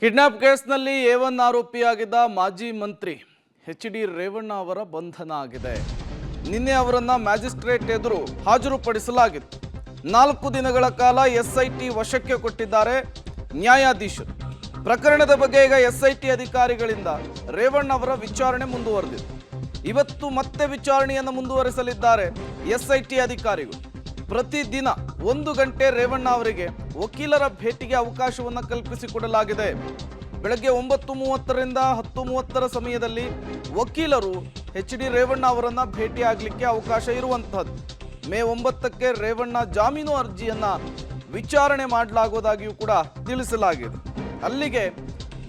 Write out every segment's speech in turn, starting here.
Kidnap ಕೇಸ್ನಲ್ಲಿ A1 ಆರೋಪಿಯಾಗಿದ್ದ ಮಾಜಿ ಮಂತ್ರಿ H D. Revanna ಅವರ ಬಂಧನ ಆಗಿದೆ. ನಿನ್ನೆ ಅವರನ್ನ ಮ್ಯಾಜಿಸ್ಟ್ರೇಟ್ ಎದುರು ಹಾಜರುಪಡಿಸಲಾಗಿತ್ತು. 4 ದಿನಗಳ ಕಾಲ ಎಸ್ಐಟಿ ವಶಕ್ಕೆ ಕೊಟ್ಟಿದ್ದಾರೆ ನ್ಯಾಯಾಧೀಶರು. ಪ್ರಕರಣದ ಬಗ್ಗೆ ಈಗ ಎಸ್ಐಟಿ ಅಧಿಕಾರಿಗಳಿಂದ ರೇವಣ್ಣ ಅವರ ವಿಚಾರಣೆ ಮುಂದುವರೆದಿದೆ. ಇವತ್ತು ಮತ್ತೆ ವಿಚಾರಣೆಯನ್ನು ಮುಂದುವರಿಸಲಿದ್ದಾರೆ ಎಸ್ಐಟಿ ಅಧಿಕಾರಿಗಳು. ಪ್ರತಿದಿನ 1 ಗಂಟೆ ರೇವಣ್ಣ ಅವರಿಗೆ ವಕೀಲರ ಭೇಟಿಗೆ ಅವಕಾಶವನ್ನು ಕಲ್ಪಿಸಿಕೊಡಲಾಗಿದೆ. ಬೆಳಗ್ಗೆ 9:30ರಿಂದ 10:30 ಸಮಯದಲ್ಲಿ ವಕೀಲರು ಎಚ್.ಡಿ. ರೇವಣ್ಣ ಅವರನ್ನ ಭೇಟಿಯಾಗಲಿಕ್ಕೆ ಅವಕಾಶ ಇರುವಂತಹದ್ದು. ಮೇ 9ಕ್ಕೆ ರೇವಣ್ಣ ಜಾಮೀನು ಅರ್ಜಿಯನ್ನ ವಿಚಾರಣೆ ಮಾಡಲಾಗುವುದಾಗಿಯೂ ಕೂಡ ತಿಳಿಸಲಾಗಿದೆ. ಅಲ್ಲಿಗೆ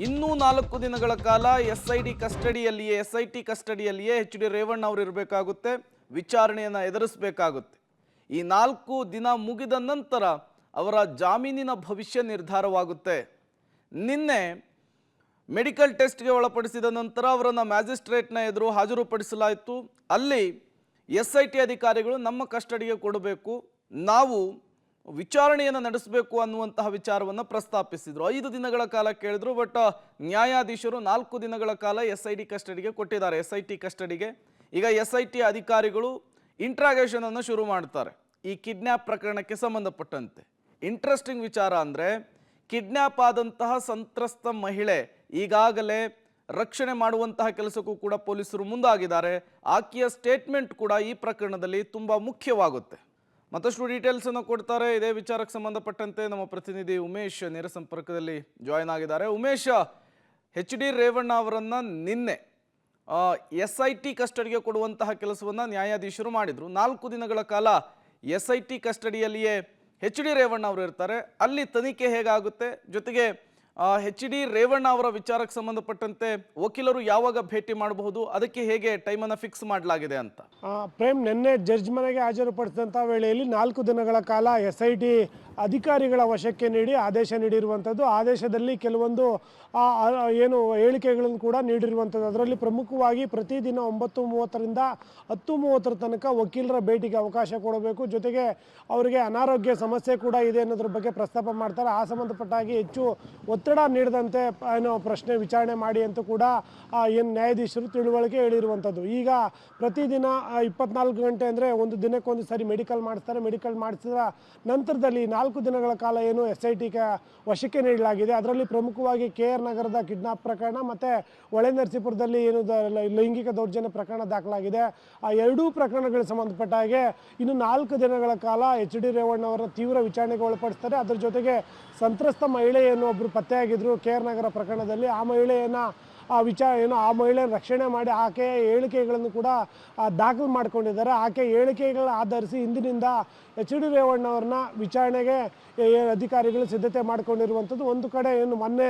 ಇನ್ನೂ 4 ದಿನಗಳ ಕಾಲ ಎಸ್ಐಟಿ ಕಸ್ಟಡಿಯಲ್ಲಿಯೇ ಎಚ್.ಡಿ. ರೇವಣ್ಣ ಅವರು ಇರಬೇಕಾಗುತ್ತೆ. ವಿಚಾರಣೆಯನ್ನು ಎದುರಿಸಬೇಕಾಗುತ್ತೆ. ಈ 4 ದಿನ ಮುಗಿದ ನಂತರ ಅವರ ಜಾಮೀನಿನ ಭವಿಷ್ಯ ನಿರ್ಧಾರವಾಗುತ್ತೆ. ನಿನ್ನೆ ಮೆಡಿಕಲ್ ಟೆಸ್ಟ್ಗೆ ಒಳಪಡಿಸಿದ ನಂತರ ಅವರನ್ನು ಮ್ಯಾಜಿಸ್ಟ್ರೇಟ್ನ ಎದುರು ಹಾಜರುಪಡಿಸಲಾಯಿತು. ಅಲ್ಲಿ ಎಸ್ಐಟಿ ಅಧಿಕಾರಿಗಳು ನಮ್ಮ ಕಸ್ಟಡಿಗೆ ಕೊಡಬೇಕು, ನಾವು ವಿಚಾರಣೆಯನ್ನು ನಡೆಸಬೇಕು ಅನ್ನುವಂತಹ ವಿಚಾರವನ್ನು ಪ್ರಸ್ತಾಪಿಸಿದರು. 5 ದಿನಗಳ ಕಾಲ ಕೇಳಿದ್ರು. ಬಟ್ ನ್ಯಾಯಾಧೀಶರು 4 ದಿನಗಳ ಕಾಲ ಎಸ್ಐಟಿ ಕಸ್ಟಡಿಗೆ ಕೊಟ್ಟಿದ್ದಾರೆ. ಎಸ್ಐಟಿ ಕಸ್ಟಡಿಗೆ ಈಗ ಎಸ್ಐಟಿ ಅಧಿಕಾರಿಗಳು ಇಂಟ್ರಾಗೇಷನ್ ಅನ್ನು ಶುರು ಮಾಡ್ತಾರೆ. ಈ ಕಿಡ್ನ್ಯಾಪ್ ಪ್ರಕರಣಕ್ಕೆ ಸಂಬಂಧಪಟ್ಟಂತೆ ಇಂಟ್ರೆಸ್ಟಿಂಗ್ ವಿಚಾರ ಅಂದರೆ, ಕಿಡ್ನ್ಯಾಪ್ ಆದಂತಹ ಸಂತ್ರಸ್ತ ಮಹಿಳೆ ಈಗಾಗಲೇ ರಕ್ಷಣೆ ಮಾಡುವಂತಹ ಕೆಲಸಕ್ಕೂ ಕೂಡ ಪೊಲೀಸರು ಮುಂದಾಗಿದ್ದಾರೆ. ಆಕೆಯ ಸ್ಟೇಟ್ಮೆಂಟ್ ಕೂಡ ಈ ಪ್ರಕರಣದಲ್ಲಿ ತುಂಬ ಮುಖ್ಯವಾಗುತ್ತೆ. ಮತ್ತಷ್ಟು ಡೀಟೇಲ್ಸ್ ಅನ್ನು ಕೊಡ್ತಾರೆ. ಇದೇ ವಿಚಾರಕ್ಕೆ ಸಂಬಂಧಪಟ್ಟಂತೆ ನಮ್ಮ ಪ್ರತಿನಿಧಿ ಉಮೇಶ್ ನೇರ ಸಂಪರ್ಕದಲ್ಲಿ ಜಾಯ್ನ್ ಆಗಿದ್ದಾರೆ. ಉಮೇಶ್, ಎಚ್.ಡಿ. ರೇವಣ್ಣ ಅವರನ್ನ ನಿನ್ನೆ ಎಸ್ಐಟಿ ಕಸ್ಟಡಿಗೆ ಕೊಡುವಂತಹ ಕೆಲಸವನ್ನು ನ್ಯಾಯಾಧೀಶರು ಮಾಡಿದರು. 4 ದಿನಗಳ ಕಾಲ ಎಸ್ಐಟಿ ಕಸ್ಟಡಿಯಲ್ಲಿಯೇ ಎಚ್.ಡಿ. ರೇವಣ್ಣ ಅವರು ಇರ್ತಾರೆ. ಅಲ್ಲಿ ತನಿಖೆ ಹೇಗಾಗುತ್ತೆ, ಜೊತೆಗೆ ಎಚ್.ಡಿ. ರೇವಣ್ಣ ಅವರ ವಿಚಾರಕ್ಕೆ ಸಂಬಂಧಪಟ್ಟಂತೆ ವಕೀಲರು ಯಾವಾಗ ಭೇಟಿ ಮಾಡಬಹುದು, ಅದಕ್ಕೆ ಹೇಗೆ ಟೈಮನ್ನು ಫಿಕ್ಸ್ ಮಾಡಲಾಗಿದೆ ಅಂತ? ಪ್ರೇಮ್, ನಿನ್ನೆ ಜಡ್ಜ್ ಮನೆಗೆ ಹಾಜರುಪಡಿಸಿದಂಥ ವೇಳೆಯಲ್ಲಿ 4 ದಿನಗಳ ಕಾಲ ಎಸ್ಐಟಿ ಅಧಿಕಾರಿಗಳ ವಶಕ್ಕೆ ನೀಡಿ ಆದೇಶ ನೀಡಿರುವಂಥದ್ದು. ಆದೇಶದಲ್ಲಿ ಕೆಲವೊಂದು ಏನು ಹೇಳಿಕೆಗಳನ್ನು ಕೂಡ ನೀಡಿರುವಂಥದ್ದು. ಅದರಲ್ಲಿ ಪ್ರಮುಖವಾಗಿ ಪ್ರತಿದಿನ 9:30ರಿಂದ 10:30 ತನಕ ವಕೀಲರ ಭೇಟಿಗೆ ಅವಕಾಶ ಕೊಡಬೇಕು. ಜೊತೆಗೆ ಅವರಿಗೆ ಅನಾರೋಗ್ಯ ಸಮಸ್ಯೆ ಕೂಡ ಇದೆ ಅನ್ನೋದ್ರ ಬಗ್ಗೆ ಪ್ರಸ್ತಾಪ ಮಾಡ್ತಾರೆ. ಆ ಸಂಬಂಧಪಟ್ಟಾಗಿ ಹೆಚ್ಚು ಒತ್ತಡ ನೀಡದಂತೆ ಏನೋ ಪ್ರಶ್ನೆ ವಿಚಾರಣೆ ಮಾಡಿ ಅಂತ ಕೂಡ ಏನು ನ್ಯಾಯಾಧೀಶರು ತಿಳುವಳಿಕೆ ಹೇಳಿರುವಂಥದ್ದು. ಈಗ ಪ್ರತಿದಿನ 24 ಗಂಟೆ ಅಂದರೆ ಒಂದು ದಿನಕ್ಕೊಂದು ಸಾರಿ ಮೆಡಿಕಲ್ ಮಾಡಿಸ್ತಾರೆ. ಮೆಡಿಕಲ್ ಮಾಡಿಸಿದ ನಂತರದಲ್ಲಿ 4 ದಿನಗಳ ಕಾಲ ಏನು ಎಸ್ಐಟಿಗೆ ವಶಕ್ಕೆ ನೀಡಲಾಗಿದೆ. ಅದರಲ್ಲಿ ಪ್ರಮುಖವಾಗಿ KR ನಗರದ ಕಿಡ್ನಾಪ್ ಪ್ರಕರಣ ಮತ್ತು ಹೊಳೆನರಸೀಪುರದಲ್ಲಿ ಏನು ಲೈಂಗಿಕ ದೌರ್ಜನ್ಯ ಪ್ರಕರಣ ದಾಖಲಾಗಿದೆ. ಆ ಎರಡೂ ಪ್ರಕರಣಗಳಿಗೆ ಸಂಬಂಧಪಟ್ಟ ಹಾಗೆ ಇನ್ನು 4 ದಿನಗಳ ಕಾಲ ಎಚ್.ಡಿ. ರೇವಣ್ಣ ಅವರ ತೀವ್ರ ವಿಚಾರಣೆಗೆ ಒಳಪಡಿಸ್ತಾರೆ. ಅದರ ಜೊತೆಗೆ ಸಂತ್ರಸ್ತ ಮಹಿಳೆಯನ್ನು ಒಬ್ಬರು ಪತ್ತೆಯಾಗಿದ್ದರು KR ನಗರ ಪ್ರಕರಣದಲ್ಲಿ. ಆ ಮಹಿಳೆಯನ್ನು ಆ ಮಹಿಳೆಯನ್ನು ರಕ್ಷಣೆ ಮಾಡಿ ಆಕೆಯ ಹೇಳಿಕೆಗಳನ್ನು ಕೂಡ ದಾಖಲು ಮಾಡಿಕೊಂಡಿದ್ದಾರೆ. ಆಕೆ ಹೇಳಿಕೆಗಳ ಆಧರಿಸಿ ಇಂದಿನಿಂದ ಎಚ್.ಡಿ. ರೇವಣ್ಣ ಅವ್ರನ್ನ ವಿಚಾರಣೆಗೆ ಅಧಿಕಾರಿಗಳು ಸಿದ್ಧತೆ ಮಾಡಿಕೊಂಡಿರುವಂಥದ್ದು. ಒಂದು ಕಡೆ ಮೊನ್ನೆ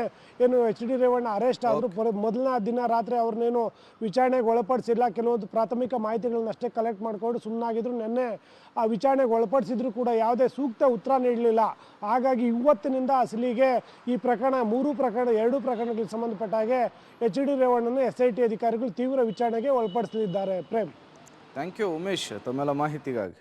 ಎಚ್.ಡಿ. ರೇವಣ್ಣ ಅರೆಸ್ಟ್ ಆದರೂ ಮೊದಲನೇ ದಿನ ರಾತ್ರಿ ಅವ್ರನ್ನೇನು ವಿಚಾರಣೆಗೆ ಒಳಪಡಿಸಿಲ್ಲ. ಕೆಲವೊಂದು ಪ್ರಾಥಮಿಕ ಮಾಹಿತಿಗಳನ್ನ ಅಷ್ಟೇ ಕಲೆಕ್ಟ್ ಮಾಡಿಕೊಂಡು ಸುಮ್ಮನಾಗಿದ್ರು. ನಿನ್ನೆ ಆ ವಿಚಾರಣೆಗೆ ಒಳಪಡಿಸಿದ್ರು ಕೂಡ ಯಾವುದೇ ಸೂಕ್ತ ಉತ್ತರ ನೀಡಲಿಲ್ಲ. ಹಾಗಾಗಿ ಇವತ್ತಿನಿಂದ ಅಸಲಿಗೆ ಈ ಪ್ರಕರಣ 2 ಪ್ರಕರಣಗಳಿಗೆ ಸಂಬಂಧಪಟ್ಟ ಹಾಗೆ ಎಚ್.ಡಿ. ರೇವಣ್ಣನ ಎಸ್ಐಟಿ ಅಧಿಕಾರಿಗಳು ತೀವ್ರ ವಿಚಾರಣೆಗೆ ಒಳಪಡಿಸಲಿದ್ದಾರೆ. ಪ್ರೇಮ್, ಥ್ಯಾಂಕ್ ಯು ಉಮೇಶ್, ತಮ್ಮೆಲ್ಲ ಮಾಹಿತಿಗಾಗಿ.